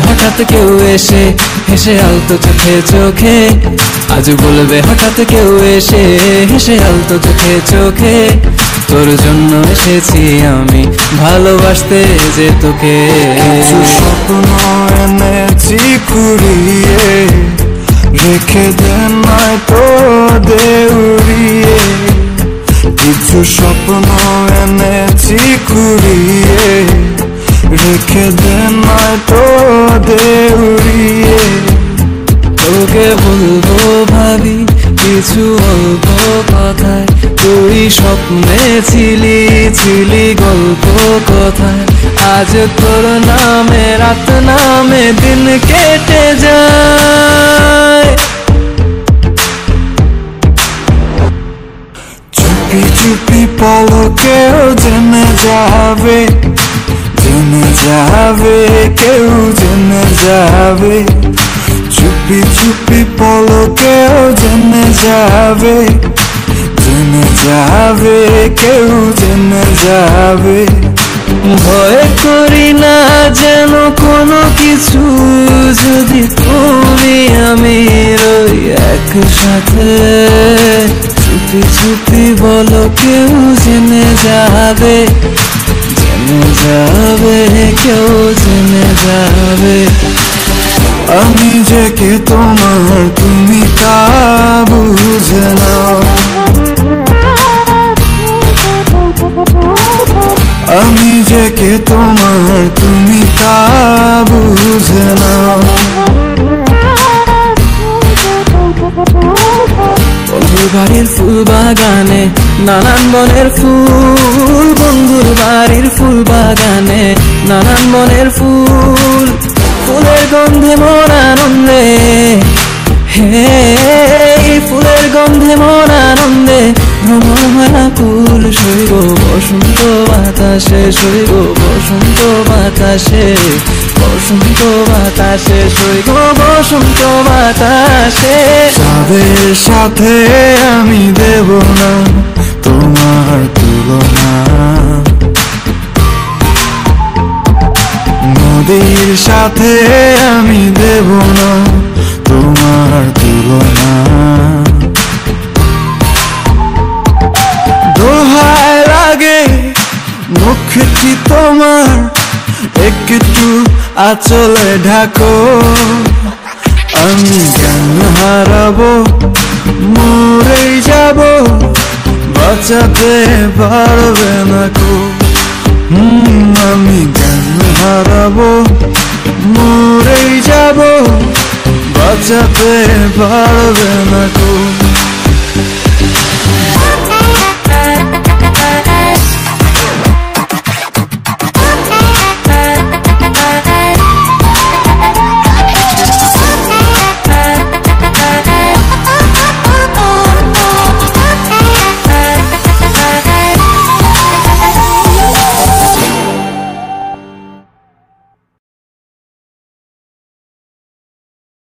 হঠাৎ কেউ এসে হেসে আলতো চোখে চোখে, আজ বলবে হঠাৎ কেউ এসে হেসে আলতো চোখে চোখে, তোর জন্য এসেছি আমি ভালোবাসতে যে তোকে। কিছু স্বপ্ন এনেছি কুড়িয়ে, রেখে দে নয়তো দে উড়িয়ে। কিছু স্বপ্ন এনেছি কুড়িয়ে, রেখে দে নয়তো দে উড়িয়ে। তোকে বলবো ভাবি কিছু অল্প কথায়, তুই স্বপ্নে ছিলি ছিলি গল্প কথায়, আজ তোর নামে রাত নামে দিন কেটে যায়। চুপি চুপি পলকেও জেনে যাবে, জেনে যাবে কেউ জেনে যাবে। চুপি চুপি পলকেও জেনে যাবে, জেনে যাবে কেউ জেনে যাবে। ভয় করি না যেন কোনো কিছু, যদি তুমি আমি রই একসাথে। চুপি চুপি বলো কেউ জেনে যাবে, জেনে যাবে কেউ জেনে যাবে। আমি যে কে তোমার তুমি তা বুঝে নাও, আমি যে কে তোমার তুমি তা বুঝে নাও। বন্ধুর বাড়ির ফুল বাগানে নানান বনের ফুল, বন্ধুর বাড়ির ফুল বাগানে নানান বনের ফুল, ফুলের গন্ধে মন আনন্দে, হে ফুলের গন্ধে মন আনন্দে ভ্রমণ হয় কুল। শৈব বসন্ত বাতাসে, শৈব বসন্ত বাতাসে, বসন্ত বাতাসে শৈব বসন্ত বাতাসে। যাদের সাথে আমি দেব না তোমার তুলনা, নদীর সাথে আমি দেব না তোমার তুলনা। দোহায় লাগে মুখটি তোমার, একটু আঁচলে ঢাকো। আমি জ্ঞান হারাবো, মরেই যাব, বাঁচাতে পারবে না কো। আমি জ্ঞান হারাবো, মরেই যাব, বাঁচাতে পারবে না